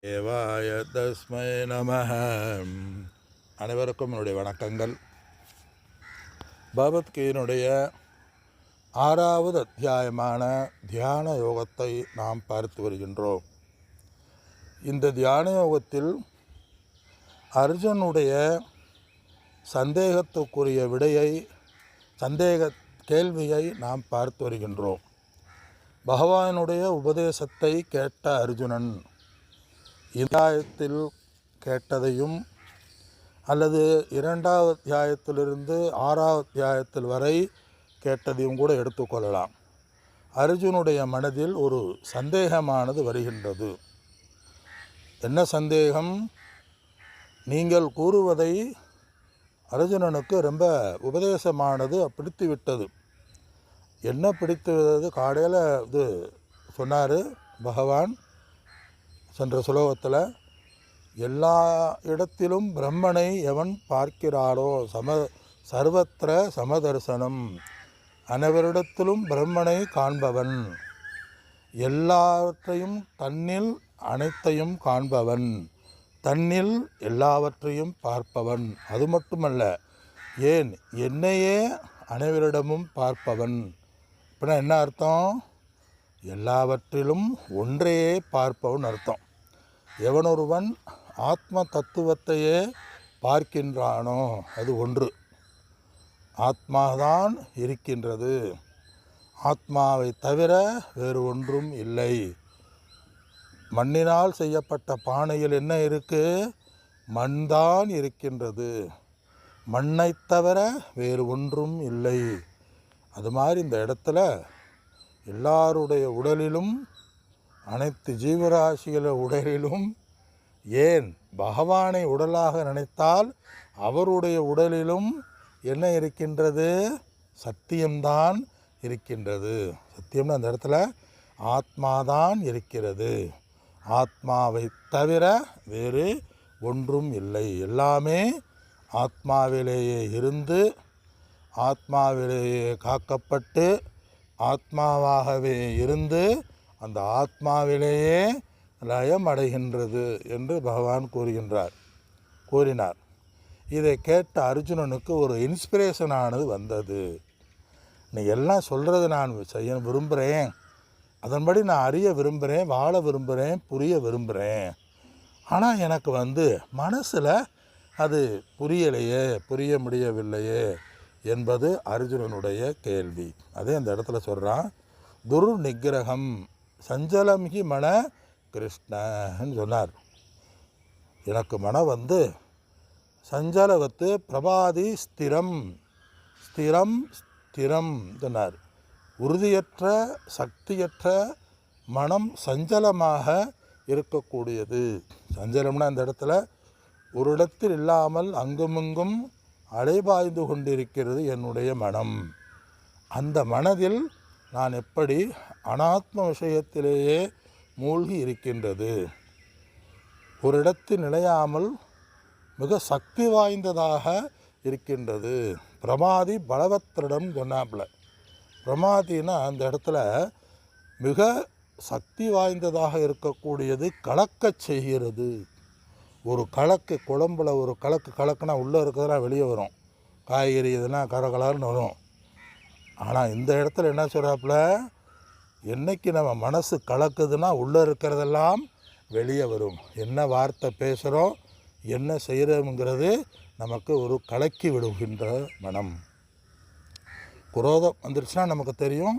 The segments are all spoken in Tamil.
தேவாய தஸ்மை நமஹ. அனைவருக்கும் என்னுடைய வணக்கங்கள். பகவத்கீதையினுடைய 6வது அத்தியாயமான தியான யோகத்தை நாம் பார்த்து வருகின்றோம். இந்த தியான யோகத்தில் அர்ஜுனுடைய சந்தேகத்துக்குரிய சந்தேக கேள்வியை நாம் பார்த்து வருகின்றோம். பகவானுடைய உபதேசத்தை கேட்ட அர்ஜுனன் அத்தியாயத்தில் கேட்டதையும் அல்லது 2வது அத்தியாயத்திலிருந்து 6வது அத்தியாயத்தில் வரை கேட்டதையும் கூட எடுத்துக்கொள்ளலாம். அர்ஜுனுடைய மனதில் ஒரு சந்தேகமானது வருகின்றது. என்ன சந்தேகம்? நீங்கள் கூறுவதை அர்ஜுனனுக்கு ரொம்ப உபதேசமானது பிடித்து விட்டது. என்ன பிடித்து விட்டது? காலையில் இது சொன்னார் பகவான் சென்ற சுலோகத்தில், எல்லா இடத்திலும் பிரம்மனை எவன் பார்க்கிறாரோ சர்வத்திர சமதர்சனம், அனைவரிடத்திலும் பிரம்மனை காண்பவன், எல்லாவற்றையும் தன்னில் அனைத்தையும் காண்பவன், தன்னில் எல்லாவற்றையும் பார்ப்பவன். அது மட்டுமல்ல, ஏன் என்னையே அனைவரிடமும் பார்ப்பவன். அப்படின்னா என்ன அர்த்தம்? எல்லாவற்றிலும் ஒன்றையே பார்ப்பவன் அர்த்தம். எவனொருவன் ஆத்ம தத்துவத்தையே பார்க்கின்றானோ அது ஒன்று. ஆத்மாதான் இருக்கின்றது, ஆத்மாவை தவிர வேறு ஒன்றும் இல்லை. மண்ணினால் செய்யப்பட்ட பானையில் என்ன இருக்குது? மண்தான் இருக்கின்றது, மண்ணை தவிர வேறு ஒன்றும் இல்லை. அது மாதிரி இந்த இடத்துல எல்லாருடைய உடலிலும், அனைத்து ஜீவராசிகள உடலிலும், ஏன் பகவானை உடலாக நினைத்தால் அவருடைய உடலிலும் என்ன இருக்கின்றது? சத்தியம்தான் இருக்கின்றது. சத்தியம்னு அந்த இடத்துல ஆத்மாதான் இருக்கிறது. ஆத்மாவை தவிர வேறு ஒன்றும் இல்லை. எல்லாமே ஆத்மாவிலேயே இருந்து, ஆத்மாவிலேயே காக்கப்பட்டு, ஆத்மாவாகவே இருந்து அந்த ஆத்மாவிலேயே லயம் அடைகின்றது என்று பகவான் கூறினார். இதை கேட்ட அர்ஜுனனுக்கு ஒரு இன்ஸ்பிரேஷனானது வந்தது. நீ எல்லாம் சொல்கிறது நான் செய்ய விரும்புகிறேன், அதன்படி நான் அறிய விரும்புகிறேன், வாழ விரும்புகிறேன், புரிய விரும்புகிறேன். ஆனால் எனக்கு மனசில் அது புரிய முடியவில்லையே என்பது அர்ஜுனனுடைய கேள்வி. அதே அந்த இடத்துல சொல்கிறான், துர் நிகிரகம் சஞ்சலம் ஹி மன கிருஷ்ணன்னு சொன்னார். எனக்கு மனம் சஞ்சலவத்து பிரபாதி ஸ்திரம் சொன்னார். உறுதியற்ற சக்தியற்ற மனம் சஞ்சலமாக இருக்கக்கூடியது. சஞ்சலம்னா அந்த இடத்துல ஒரு இடத்தில் இல்லாமல் அங்குமிங்கும் அலைபாய்ந்து கொண்டிருக்கிறது என்னுடைய மனம். அந்த மனதில் நான் எப்படி அனாத்ம விஷயத்திலேயே மூழ்கி இருக்கின்றது. ஒரு இடத்தில் நிலையாமல் மிக சக்தி வாய்ந்ததாக இருக்கின்றது. பிரமாதி பலவத்திரிடம் சொன்னாப்புல. பிரமாதினா அந்த இடத்துல மிக சக்தி வாய்ந்ததாக இருக்கக்கூடியது, கலக்கச் செய்கிறது. ஒரு கலக்கு, குழம்புல ஒரு கலக்குனா உள்ளே இருக்கிறதெல்லாம் வெளியே வரும், காய்கறி இதெல்லாம் கலர்னு வரும். ஆனால் இந்த இடத்துல என்ன சொல்கிறாப்புல, என்றைக்கு நம்ம மனசு கலக்குதுன்னா உள்ளே இருக்கிறதெல்லாம் வெளியே வரும். என்ன வார்த்தை பேசுகிறோம், என்ன செய்கிறோங்கிறது நமக்கு ஒரு கலக்கி விடுகின்ற மனம். குரோதம் வந்துருச்சுன்னா நமக்கு தெரியும்,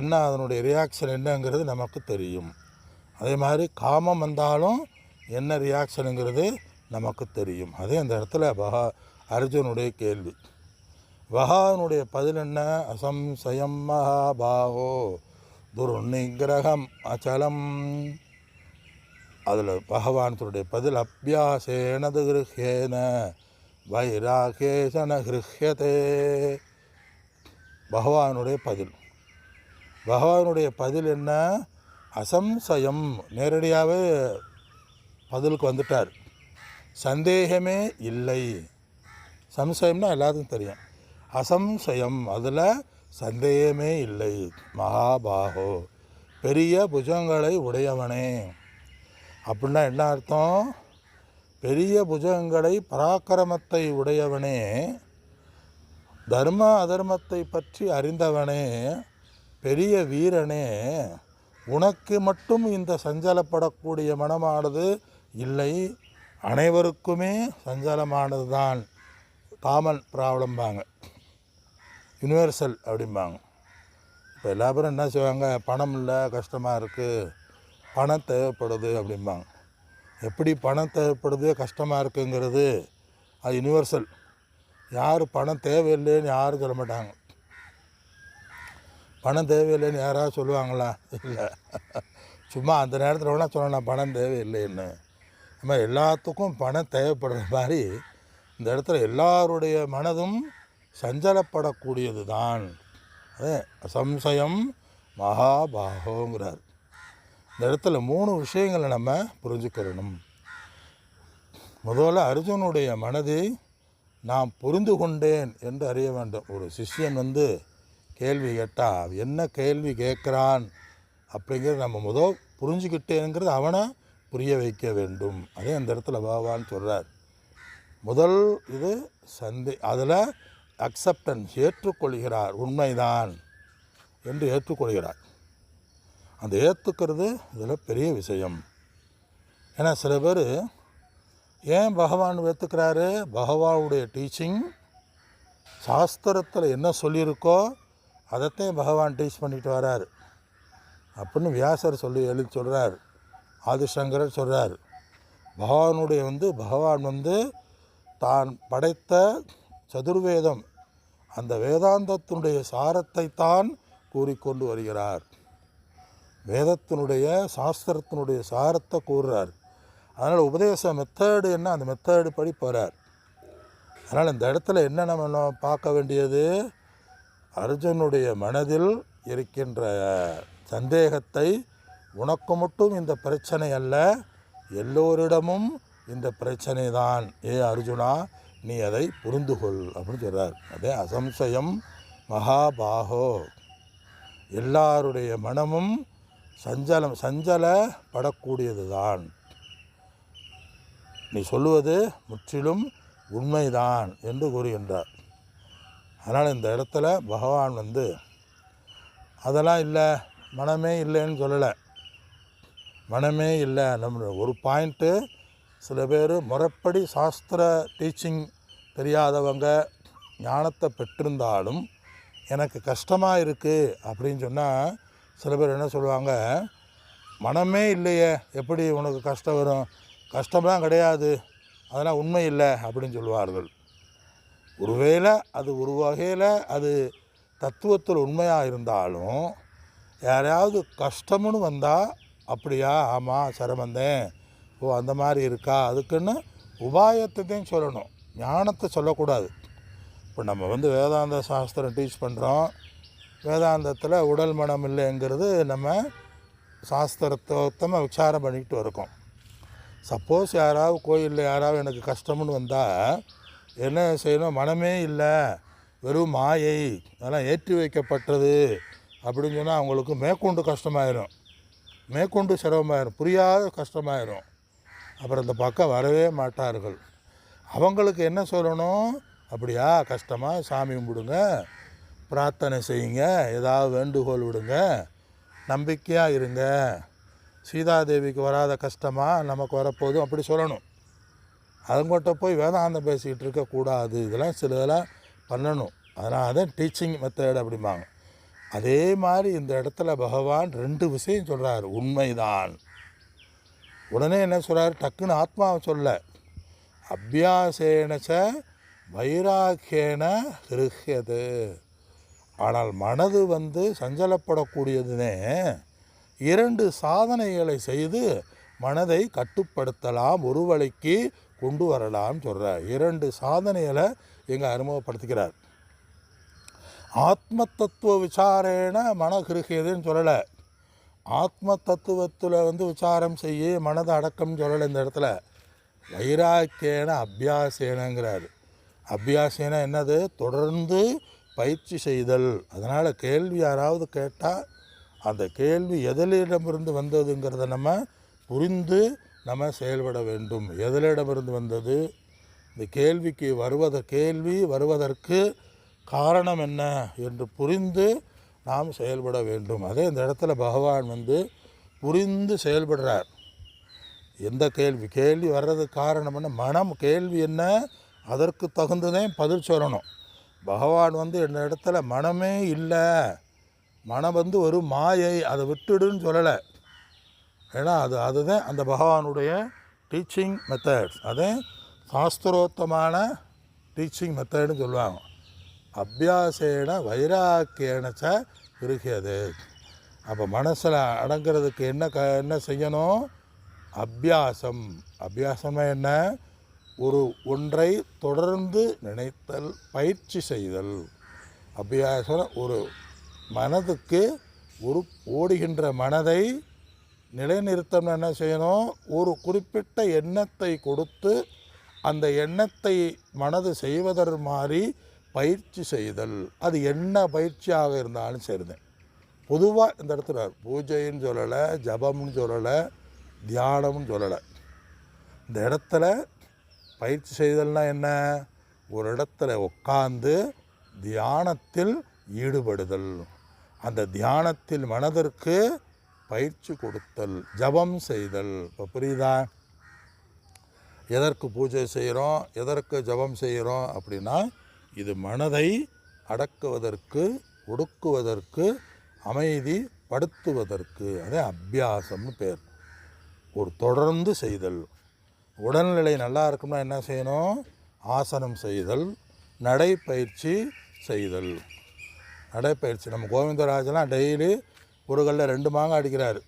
என்ன அதனுடைய ரியாக்ஷன் என்னங்கிறது நமக்கு தெரியும். அதே மாதிரி காமம் வந்தாலும் என்ன ரியாக்ஷனுங்கிறது நமக்கு தெரியும். அதே அந்த இடத்துல அர்ஜுனுடைய கேள்வி. பகவானுடைய பதில் என்ன? அசம்சயம் மகாபாகோ துர்நிகிரகம் அச்சலம். அதில் பகவானுடைய பதில், அபியாசேனது கிருஹ்யேன வைராகேசன கிருஹ்யதே. பகவானுடைய பதில் என்ன? அசம்சயம். நேரடியாகவே பதிலுக்கு வந்துட்டார். சந்தேகமே இல்லை. சம்சயம்னா எல்லாத்துக்கும் தெரியும். அசம்சயம், அதில் சந்தேகமே இல்லை. மகாபாகோ, பெரிய புஜங்களை உடையவனே. அப்படின்னா என்ன அர்த்தம்? பெரிய புஜகங்களை பராக்கிரமத்தை உடையவனே, தர்ம அதர்மத்தை பற்றி அறிந்தவனே, பெரிய வீரனே, உனக்கு மட்டும் இந்த சஞ்சலப்படக்கூடிய மனமானது இல்லை, அனைவருக்குமே சஞ்சலமானது தான். காமன் ப்ராப்ளம்பாங்க, யூனிவர்சல் அப்படிம்பாங்க. இப்போ எல்லா பேரும் என்ன செய்வாங்க? பணம் இல்லை, கஷ்டமாக இருக்குது, பணம் தேவைப்படுது அப்படிம்பாங்க. எப்படி பணம் தேவைப்படுது, கஷ்டமாக இருக்குங்கிறது அது யூனிவர்சல். யார் பணம் தேவையில்லைன்னு யாரும் சொல்ல மாட்டாங்க. பணம் தேவையில்லைன்னு யாராவது சொல்லுவாங்களா? இல்லை. சும்மா அந்த நேரத்தில் வேணால் சொல்லலாம் பணம் தேவையில்லைன்னு. நம்ம எல்லாத்துக்கும் பணம் தேவைப்படுற மாதிரி இந்த இடத்துல எல்லாருடைய மனதும் சஞ்சலப்படக்கூடியது தான். அதே அசம்சயம் மகாபாகோங்கிறார். இந்த இடத்துல 3 விஷயங்களை நம்ம புரிஞ்சுக்கிறணும். முதல்ல அர்ஜுனுடைய மனதை நாம் புரிந்து கொண்டேன் என்று அறிய வேண்டும். ஒரு சிஷ்யன் கேள்வி கேட்டால் என்ன கேள்வி கேட்குறான் அப்படிங்கிறது நம்ம புரிஞ்சுக்கிட்டேங்கிறது அவனை புரிய வைக்க வேண்டும். அதே அந்த இடத்துல பகவான் சொல்கிறார். முதல் இது அதில் அக்செப்டன்ஸ், ஏற்றுக்கொள்கிறார், உண்மைதான் என்று ஏற்றுக்கொள்கிறார். அந்த ஏற்றுக்கிறது இதில் பெரிய விஷயம். ஏன்னா சில பேர் ஏன் பகவான் ஏற்றுக்கிறாரு? பகவானுடைய டீச்சிங், சாஸ்திரத்தில் என்ன சொல்லியிருக்கோ அதைத்தான் பகவான் டீச் பண்ணிட்டு வரார் அப்படின்னு வியாசர் எழுதி சொல்கிறார். ஆதிசங்கரர் சொல்கிறார். பகவான் தான் படைத்த சதுர்வேதம், அந்த வேதாந்தத்தினுடைய சாரத்தை தான் கூறிக்கொண்டு வருகிறார். வேதத்தினுடைய சாஸ்திரத்தினுடைய சாரத்தை கூறுறார். அதனால் உபதேச மெத்தேடு என்ன, அந்த மெத்தேடு படி போகிறார். அதனால் இந்த இடத்துல என்ன நம்ம பார்க்க வேண்டியது? அர்ஜுனுடைய மனதில் இருக்கின்ற சந்தேகத்தை, உனக்கு மட்டும் இந்த பிரச்சனை அல்ல, எல்லோரிடமும் இந்த பிரச்சனை தான், ஏ அர்ஜுனா நீ அதை புரிந்து கொள் அப்படின்னு சொல்கிறார். அதே அசம்சயம் மகாபாகோ, எல்லாருடைய மனமும் சஞ்சலப்படக்கூடியது தான். நீ சொல்லுவது முற்றிலும் உண்மைதான் என்று கூறுகின்றார். அதனால் இந்த இடத்துல பகவான் அதெல்லாம் இல்லை, மனமே இல்லைன்னு சொல்லலை. மனமே இல்லை. நம்ம ஒரு பாயிண்ட்டு, சில பேர் முறைப்படி சாஸ்திர டீச்சிங் தெரியாதவங்க ஞானத்தை பெற்றிருந்தாலும் எனக்கு கஷ்டமாக இருக்குது அப்படின்னு சொன்னால் சில பேர் என்ன சொல்லுவாங்க? மனமே இல்லையே, எப்படி உனக்கு கஷ்டம் வரும்? கஷ்டம்லாம் கிடையாது, அதெல்லாம் உண்மை இல்லை அப்படின்னு சொல்லுவார்கள். ஒருவேளை அது ஒரு வகையில் அது தத்துவத்தில் உண்மையாக இருந்தாலும், யாரையாவது கஷ்டம்னு வந்தால் அப்படியா, ஆமாம் சிரமந்தேன், ஓ அந்த மாதிரி இருக்கா, அதுக்குன்னு உபாயத்தையும் சொல்லணும், ஞானத்தை சொல்லக்கூடாது. இப்போ நம்ம வேதாந்த சாஸ்திரம் டீச் பண்ணுறோம். வேதாந்தத்தில் உடல் மனம் இல்லைங்கிறது நம்ம சாஸ்திரத்தோத்தமாக விசாரம் பண்ணிக்கிட்டு இருக்கோம். சப்போஸ் யாராவது கோயிலில் யாராவது எனக்கு கஷ்டம்னு வந்தால் என்ன செய்யணும்? மனமே இல்லை, வெறும் மாயை, அதெல்லாம் ஏற்றி வைக்கப்பட்டது அப்படின்னு சொன்னால் அவங்களுக்கு மேற்கொண்டு கஷ்டமாயிரும், மேற்கொண்டு சிரமமாயிரும், புரியாத கஷ்டமாயிரும். அப்புறம் இந்த பக்கம் வரவே மாட்டார்கள். அவங்களுக்கு என்ன சொல்லணும்? அப்படியா கஷ்டமாக சாமி கும்பிடுங்க, பிரார்த்தனை செய்யுங்க, ஏதாவது வேண்டுகோள் விடுங்க, நம்பிக்கையாக இருங்க, சீதாதேவிக்கு வராத கஷ்டமாக நமக்கு வரப்போதும் அப்படி சொல்லணும். அதுங்கிட்ட போய் வேதாந்தம் பேசிக்கிட்டு இருக்கக்கூடாது. இதெல்லாம் சிலதெல்லாம் பண்ணணும். அதனால் தான் டீச்சிங் மெத்தட் அப்படிம்பாங்க. அதே மாதிரி இந்த இடத்துல பகவான் 2 விஷயம் சொல்கிறார். உண்மைதான். உடனே என்ன சொல்கிறார்? டக்குன்னு ஆத்மாவை சொல்ல, அபியாசேனச்ச வைராக்கியன ஹிருஹ்யது. ஆனால் மனது சஞ்சலப்படக்கூடியதுனே 2 சாதனைகளை செய்து மனதை கட்டுப்படுத்தலாம், ஒரு வழிக்கு கொண்டு வரலாம் சொல்கிறார். 2 சாதனைகளை எங்கள் அறிமுகப்படுத்திக்கிறார். ஆத்ம தத்துவ விசாரேன மனகிருகியதுன்னு சொல்லலை. ஆத்ம தத்துவத்தில் விசாரம் செய்ய மனதை அடக்கம்னு சொல்லலை. இந்த இடத்துல வைராக்கியன அபியாசேனங்கிறார். அபியாசேன என்னது? தொடர்ந்து பயிற்சி செய்தல். அதனால் கேள்வி யாராவது கேட்டால் அந்த கேள்வி எதிலிடமிருந்து வந்ததுங்கிறத நம்ம புரிந்து நம்ம செயல்பட வேண்டும். எதிலிடமிருந்து வந்தது? இந்த கேள்வி வருவதற்கு காரணம் என்ன என்று புரிந்து நாம் செயல்பட வேண்டும். அதே இந்த இடத்துல பகவான் புரிந்து செயல்படுறார். எந்த கேள்வி வர்றதுக்கு காரணம் என்ன? மனம் கேள்வி என்ன, அதற்கு தகுந்ததான் பதில் சொல்லணும். பகவான் இந்த இடத்துல மனமே இல்லை, மனம் ஒரு மாயை, அதை விட்டுடுன்னு சொல்லலை. ஏன்னா அதுதான் அந்த பகவானுடைய டீச்சிங் மெத்தட்ஸ். அதே சாஸ்திரோத்தமான டீச்சிங் மெத்தடுன்னு சொல்லுவாங்க. அபியாசேன வைராக்கியனச்ச இருக்கிறது. அப்போ மனசில் அடங்கிறதுக்கு என்ன செய்யணும்? அபியாசம்னா என்ன? ஒன்றை தொடர்ந்து நினைத்தல், பயிற்சி செய்தல். அபியாசம் ஒரு மனதுக்கு ஓடுகின்ற மனதை நிலைநிறுத்தம் என்ன செய்யணும்? ஒரு குறிப்பிட்ட எண்ணத்தை கொடுத்து அந்த எண்ணத்தை மனது செய்வதற்கு மாதிரி பயிற்சி செய்தல். அது என்ன பயிற்சியாக இருந்தாலும் சரிதான். பொதுவாக இந்த இடத்துல பூஜைன்னு சொல்லலை, ஜபம்னு சொல்லலை, தியானம்னு சொல்லலை. இந்த இடத்துல பயிற்சி செய்தல்னால் என்ன? ஒரு இடத்துல உட்கார்ந்து தியானத்தில் ஈடுபடுதல், அந்த தியானத்தில் மனதிற்கு பயிற்சி கொடுத்தல், ஜபம் செய்தல். இப்போ புரியுதா? எதற்கு பூஜை செய்கிறோம், எதற்கு ஜபம் செய்கிறோம் அப்படின்னா, இது மனதை அடக்குவதற்கு, ஒடுக்குவதற்கு, அமைதிப்படுத்துவதற்கு. அதே அபியாசம்னு பேர். ஒரு தொடர்ந்து செய்தல். உடல்நிலை நல்லா இருக்கும்னா என்ன செய்யணும்? ஆசனம் செய்தல், நடைப்பயிற்சி செய்தல். நடைப்பயிற்சி நம்ம கோவிந்தராஜெலாம் டெய்லி ஒரு கல்லில் 2 மாங்காய் அடிக்கிறாரு.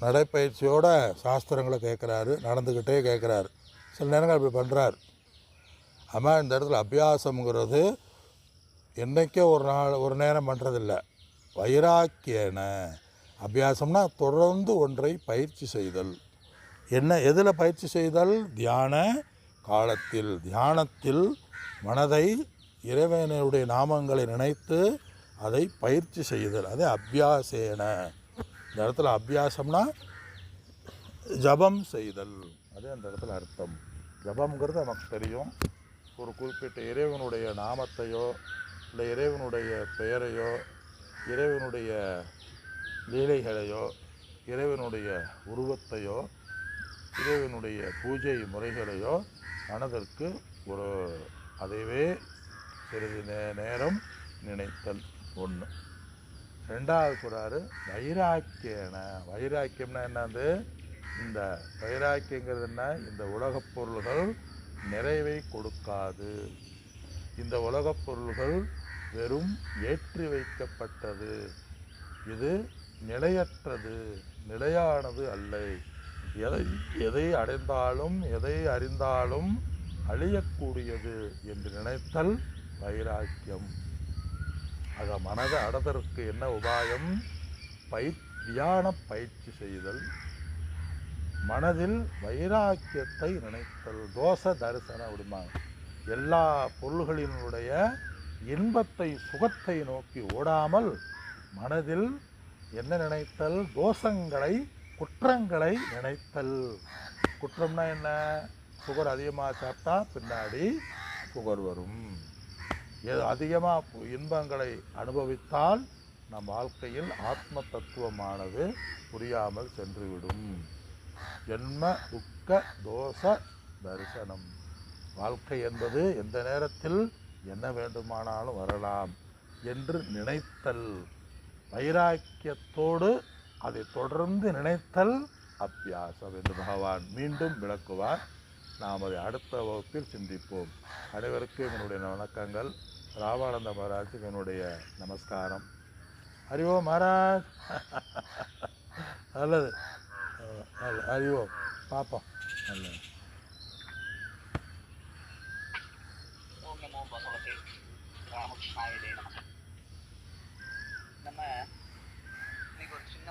நடைப்பயிற்சியோட சாஸ்திரங்களை கேட்குறாரு, நடந்துக்கிட்டே கேட்குறாரு. சில நேரங்கள் அப்படி பண்ணுறாரு. ஆனால் இந்த இடத்துல அபியாசம்ங்கிறது என்றைக்கே ஒரு நேரம் பண்ணுறதில்ல. வைராக்கியன அபியாசம்னா தொடர்ந்து ஒன்றை பயிற்சி செய்தல். எதில் பயிற்சி செய்தல்? தியான காலத்தில், தியானத்தில் மனதை இறைவனுடைய நாமங்களை நினைத்து அதை பயிற்சி செய்தல். அதே அபியாசேன. இந்த இடத்துல அபியாசம்னா ஜபம் செய்தல். அதே அந்த இடத்துல அர்த்தம். ஜபம்ங்கிறது நமக்கு தெரியும். ஒரு குறிப்பிட்ட இறைவனுடைய நாமத்தையோ இல்லை இறைவனுடைய பெயரையோ இறைவனுடைய லீலைகளையோ இறைவனுடைய உருவத்தையோ இறைவனுடைய பூஜை முறைகளையோ மனதிற்கு அதைவே சிறிது நேரம் நினைத்தல் ஒன்று. 2வது சொல்கிறாரு வைராக்கியன. வைராக்கியம்னா என்னது? இந்த வைராக்கியங்கிறது என்ன? இந்த உலகப் பொருள்கள் நிறைவை கொடுக்காது. இந்த உலகப் பொருள்கள் வெறும் ஏற்றி வைக்கப்பட்டது. இது நிலையற்றது, நிலையானது அல்ல. எதை அடைந்தாலும் எதை அறிந்தாலும் அழியக்கூடியது என்று நினைத்தல் வைராக்கியம். ஆக மனதை அடைதற்கு என்ன உபாயம்? தியான பயிற்சி செய்தல், மனதில் வைராக்கியத்தை நினைத்தல். தோஷ தரிசனம் அப்படிம்பாங்க. எல்லா பொருள்களினுடைய இன்பத்தை, சுகத்தை நோக்கி ஓடாமல் மனதில் என்ன நினைத்தல்? தோஷங்களை, குற்றங்களை நினைத்தல். குற்றம்னா என்ன? சுகர் அதிகமாக சாப்பிட்டா பின்னாடி சுகர் வரும். அதிகமாக இன்பங்களை அனுபவித்தால் நம் வாழ்க்கையில் ஆத்ம தத்துவமானது புரியாமல் சென்றுவிடும். ஜென்ம துக்க தோஷ தரிசனம். வாழ்க்கை என்பது எந்த நேரத்தில் என்ன வேண்டுமானாலும் வரலாம் என்று நினைத்தல். வைராக்கியத்தோடு அதை தொடர்ந்து நினைத்தல் அபியாசம் என்று பகவான் மீண்டும் விளக்குவார். நாம் அதை அடுத்த வகுப்பில் சிந்திப்போம். அனைவருக்கும் என்னுடைய வணக்கங்கள். ராமானந்த மகாராஜுக்கு என்னுடைய நமஸ்காரம். ஹரிஓம் மகாராஜ். நல்லது. ஹரிஓம். பார்ப்போம். நல்லது. நம்ம இன்னைக்கு ஒரு சின்ன